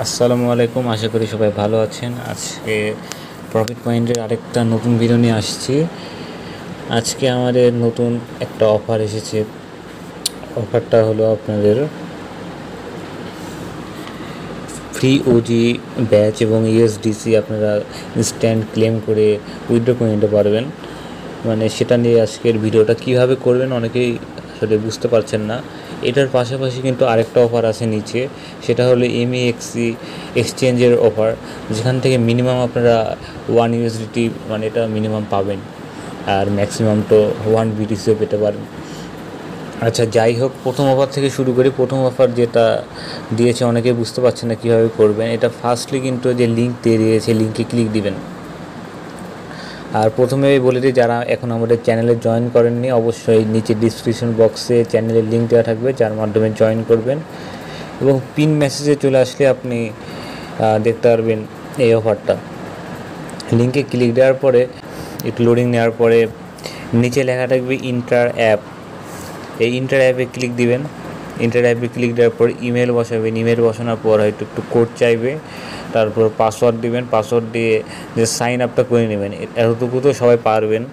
আসসালামু আলাইকুম, আশা করি সবাই ভালো আছেন। আজকে প্রফিট পয়েন্টের আরেকটা নতুন ভিডিও নিয়ে আসছি। আজকে আমাদের নতুন একটা অফার এসেছে। অফারটা হলো আপনাদের ফ্রি ওজি ব্যাচ এবং ইউএসডিসি আপনারা ইনস্ট্যান্ট ক্লেম করে উইথড্র করে নিতে পারবেন। মানে সেটা নিয়ে আজকের ভিডিওটা কিভাবে করবেন অনেকেই আসলে বুঝতে পারছেন না। এটার পাশাপাশি কিন্তু আরেকটা অফার আছে নিচে, সেটা হলো এমইএক্সি এক্সচেঞ্জের অফার, যেখান থেকে মিনিমাম আপনারা 1 ইউএসডিটি মানে এটা মিনিমাম পাবেন, আর ম্যাক্সিমাম তো 1 বিটিসিও পেতে পারেন। আচ্ছা, যাই হোক, প্রথম অফার থেকে শুরু করি। প্রথম অফার যেটা দিয়েছে অনেকে বুঝতে পারছেন না কীভাবে করবেন। এটা ফার্স্টলি কিন্তু যে লিঙ্ক দিয়ে দিয়েছে, লিঙ্কে ক্লিক দিবেন। আর প্রথমেই বলে দিই, যারা এখন আমাদের চ্যানেলে জয়েন করেননি অবশ্যই নিচে ডিসক্রিপশন বক্সে চ্যানেলের লিঙ্ক দেওয়া থাকবে, যার মাধ্যমে জয়েন করবেন। এবং পিন মেসেজে চলে আসলে আপনি দেখতে পারবেন এই অফারটা। লিঙ্কে ক্লিক দেওয়ার পরে একটু লোডিং নেওয়ার পরে নিচে লেখা থাকবে ইন্টার অ্যাপ। এই ইন্টার অ্যাপে ক্লিক দিবেন। ইন্টার অ্যাপে ক্লিক দেওয়ার পর ইমেল বসাবেন। ইমেল বসানোর পর হয়তো একটু কোড চাইবে, তারপর পাসওয়ার্ড দিবেন। পাসওয়ার্ড দিয়ে যে সাইন আপটা করে নেবেন। এতটুকু তো সবাই পারবেন,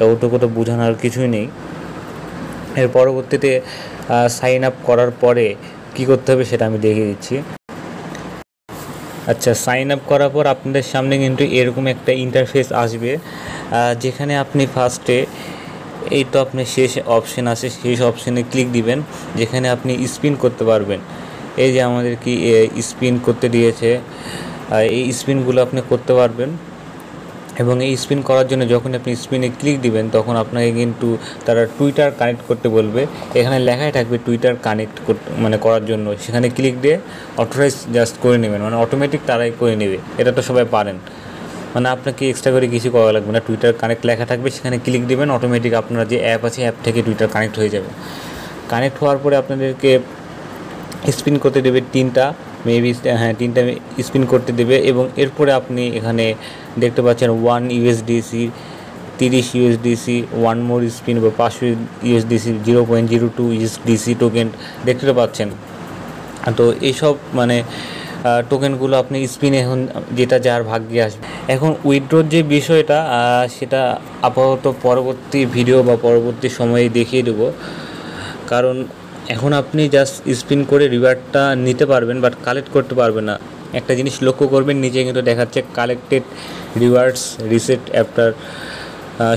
এতটুকু তো বোঝানোর কিছুই নেই। এর পরবর্তীতে সাইন আপ করার পরে কী করতে হবে সেটা আমি দেখিয়ে দিচ্ছি। আচ্ছা, সাইন আপ করার পর আপনাদের সামনে কিন্তু এরকম একটা ইন্টারফেস আসবে, যেখানে আপনি ফার্স্টে এই তো আপনার শেষ অপশন আছে, শেষ অপশানে ক্লিক দিবেন, যেখানে আপনি স্পিন করতে পারবেন। এই যে আমাদের কি স্পিন করতে দিয়েছে, এই স্পিনগুলো আপনি করতে পারবেন। এবং এই স্পিন করার জন্য যখন আপনি স্পিনে ক্লিক দিবেন তখন আপনাকে কিন্তু তারা টুইটার কানেক্ট করতে বলবে। এখানে লেখাই থাকবে টুইটার কানেক্ট মানে করার জন্য। সেখানে ক্লিক দিয়ে অথরাইজ জাস্ট করে নেবেন, মানে অটোমেটিক তারাই করে নেবে। এটা তো সবাই পারেন, মানে আপনাকে এক্সট্রা করে কিছু করা লাগবে না। টুইটার কানেক্ট লেখা থাকবে, সেখানে ক্লিক দেবেন, অটোমেটিক আপনার যে অ্যাপ আছে অ্যাপ থেকে টুইটার কানেক্ট হয়ে যাবে। কানেক্ট হওয়ার পরে আপনাদেরকে স্পিন করতে দেবে 3টা, মেবি 3টা স্পিন করতে দেবে। এবং এরপরে আপনি এখানে দেখতে পাচ্ছেন 1 ইউএসডিসি, 30 ইউএসডিসি, 1 মোর স্পিন বা 500 ইউএসডিসি, 0.02 ইউএসডিসি টোকেন দেখতে পাচ্ছেন। তো এইসব মানে টোকেনগুলো আপনি স্পিনে এখন যেটা যার ভাগ্যে আসবে। এখন উইথড্রোর যে বিষয়টা সেটা আপাতত পরবর্তী ভিডিও বা পরবর্তী সময়ে দেখিয়ে দেবো, কারণ এখন আপনি জাস্ট স্পিন করে রিওয়ার্ডটা নিতে পারবেন, বাট কালেক্ট করতে পারবেন না। একটা জিনিস লক্ষ্য করবেন, নিচে কিন্তু দেখাচ্ছে কালেক্টেড রিওয়ার্ডস রিসেট আফটার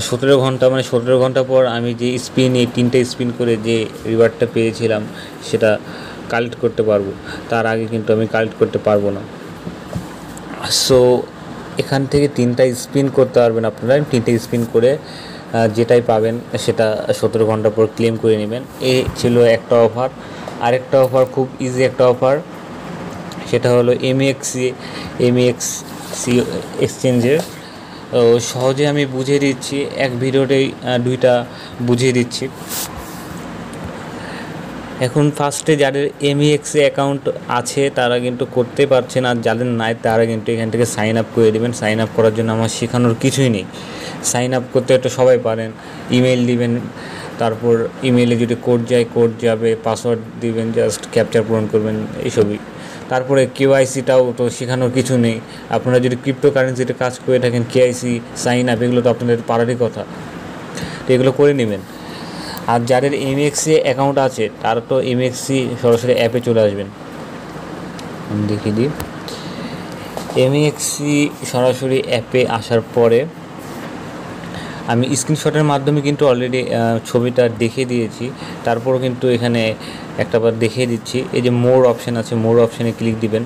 17 ঘন্টা, মানে 17 ঘন্টা পর আমি যে স্পিন, এই 3টে স্পিন করে যে রিওয়ার্ডটা পেয়েছিলাম সেটা কালেক্ট করতে পারবো। তার আগে কিন্তু আমি কালেক্ট করতে পারবো না। সো এখান থেকে 3টা স্পিন করতে পারবেন আপনারা। 3টে স্পিন করে যেটাই পাবেন সেটা 17 ঘন্টা পর ক্লেম করে নেবেন। এই ছিল একটা অফার। আরেকটা অফার খুব ইজি একটা অফার, সেটা হলো এমইএক্সি এক্সচেঞ্জের। সহজে আমি বুঝিয়ে দিচ্ছি, এক ভিডিওতেই 2টা বুঝিয়ে দিচ্ছি। এখন ফার্স্টে যাদের এমইএক্সি অ্যাকাউন্ট আছে তারা কিন্তু করতে পারছে না, যাদের নাই তারা কিন্তু এখান থেকে সাইন আপ করে দেবেন। সাইন আপ করার জন্য আমার শেখানোর কিছুই নেই। সাইন আপ করতে একটা সবাই পারেন। ইমেল দিবেন, তারপর ইমেলে যদি কোড যায় কোড যাবে, পাসওয়ার্ড দিবেন, জাস্ট ক্যাপচার পূরণ করবেন, এইসবই। তারপরে কেওয়াইসিটাও তো শেখানোর কিছু নেই। আপনারা যদি ক্রিপ্টোকারেন্সিতে কাজ করে থাকেন, কেওয়াইসি, সাইন আপ, এগুলো তো আপনাদের পারারই কথা, তো এগুলো করে নেবেন। আর যাদের এমএক্সি অ্যাকাউন্ট আছে তারা তো এমএক্সি সরাসরি অ্যাপে চলে আসবেন। আমি দেখিয়ে দিই। এমএক্সি সরাসরি অ্যাপে আসার পরে আমি স্ক্রিনশটের মাধ্যমে কিন্তু অলরেডি ছবিটা দেখিয়ে দিয়েছি, তারপরও কিন্তু এখানে একটাবার দেখিয়ে দিচ্ছি। এই যে মোর অপশান আছে, মোর অপশানে ক্লিক দিবেন।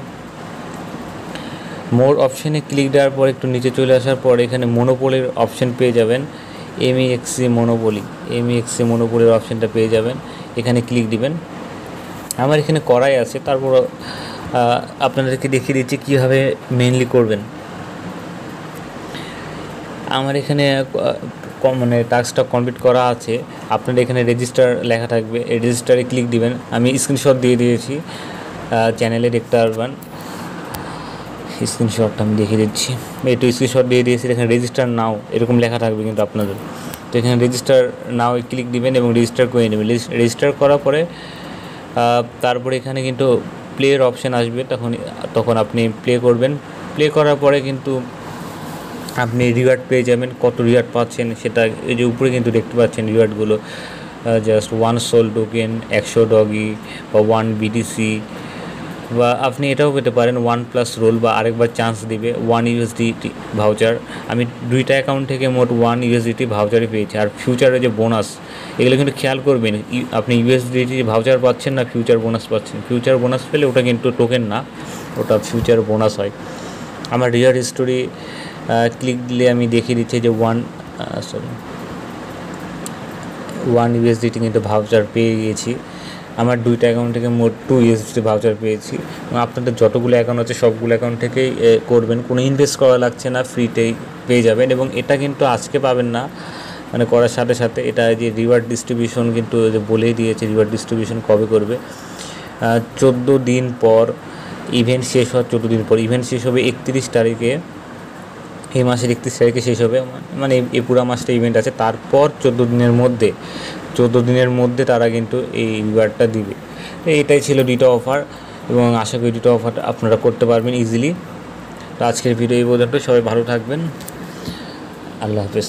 মোর অপশানে ক্লিক দেওয়ার পর একটু নিচে চলে আসার পর এখানে মনোপলির অপশান পেয়ে যাবেন। এমইএক্সি মনোপলির অপশানটা পেয়ে যাবেন, এখানে ক্লিক দিবেন। আমার এখানে করাই আছে, তারপর আপনাদেরকে দেখিয়ে দিচ্ছি কীভাবে মেইনলি করবেন। আমার এখানে মানে টাস্কটা কমপ্লিট করা আছে। আপনার এখানে রেজিস্টার লেখা থাকবে, এই রেজিস্টারে ক্লিক দিবেন। আমি স্ক্রিনশট দিয়ে দিয়েছি, চ্যানেলে দেখতে পারবেন। স্ক্রিনশটটা আমি দেখিয়ে দিচ্ছি, একটু স্ক্রিনশট দিয়ে দিয়েছি। এখানে রেজিস্টার নাও এরকম লেখা থাকবে কিন্তু আপনাদের। তো এখানে রেজিস্টার নাও ক্লিক দিবেন এবং রেজিস্টার করে নেবেন। রেজিস্টার করার পরে তারপরে এখানে কিন্তু প্লের অপশান আসবে তখন আপনি প্লে করবেন। প্লে করার পরে কিন্তু আপনি রিওয়ার্ড পেয়ে যাবেন। কত রিওয়ার্ড পাচ্ছেন সেটা এই যে উপরে কিন্তু দেখতে পাচ্ছেন রিওয়ার্ডগুলো, জাস্ট 1 সোল টোকেন, 100 ডগি বা 1 বিটিসি, বা আপনি এটাও পেতে পারেন 1+ রোল, বা আরেকবার চান্স দিবে 1 ইউএসডিটি ভাউচার। আমি 2টা অ্যাকাউন্ট থেকে মোট 1 ইউএসডিটি ভাউচারই পেয়েছি। আর ফিউচারে যে বোনাস, এগুলো কিন্তু খেয়াল করবেন, আপনি ইউএসডিটি ভাউচার পাচ্ছেন না ফিউচার বোনাস পাচ্ছেন। ফিউচার বোনাস পেলে ওটা কিন্তু টোকেন না, ওটা ফিউচার বোনাস হয়। আমার রিওয়ার্ড স্টোরি ক্লিক দিলে আমি দেখিয়ে দিচ্ছি যে 1 ইউএসডিটি কিন্তু ভাউচার পেয়ে গিয়েছি। আমার 2টা অ্যাকাউন্ট থেকে মোট 2 ইউএসডিটি ভাউচার পেয়েছি। এবং আপনাদের যতগুলো অ্যাকাউন্ট আছে সবগুলো অ্যাকাউন্ট থেকেই করবেন, কোনো ইনভেস্ট করা লাগছে না, ফ্রিতেই পেয়ে যাবেন। এবং এটা কিন্তু আজকে পাবেন না, মানে করার সাথে সাথে এটা যে রিওয়ার্ড ডিস্ট্রিবিউশন কিন্তু বলেই দিয়েছে রিওয়ার্ড ডিস্ট্রিবিউশন কবে করবে। 14 দিন পর ইভেন্ট শেষ হওয়ার 14 দিন পর ইভেন্ট শেষ হবে 31 তারিখে, এই মাসের 31 তারিখে শেষ হবে। মানে এই পুরো মাসটা ইভেন্ট আছে, তারপর 14 দিনের মধ্যে তারা কিন্তু এই রিওয়ার্ডটা দিবে। এটাই ছিল 2টা অফার, এবং আশা করি 2টা অফার আপনারা করতে পারবেন ইজিলি। তো আজকের ভিডিও এই পর্যন্ত, সবাই ভালো থাকবেন, আল্লাহ হাফেজ।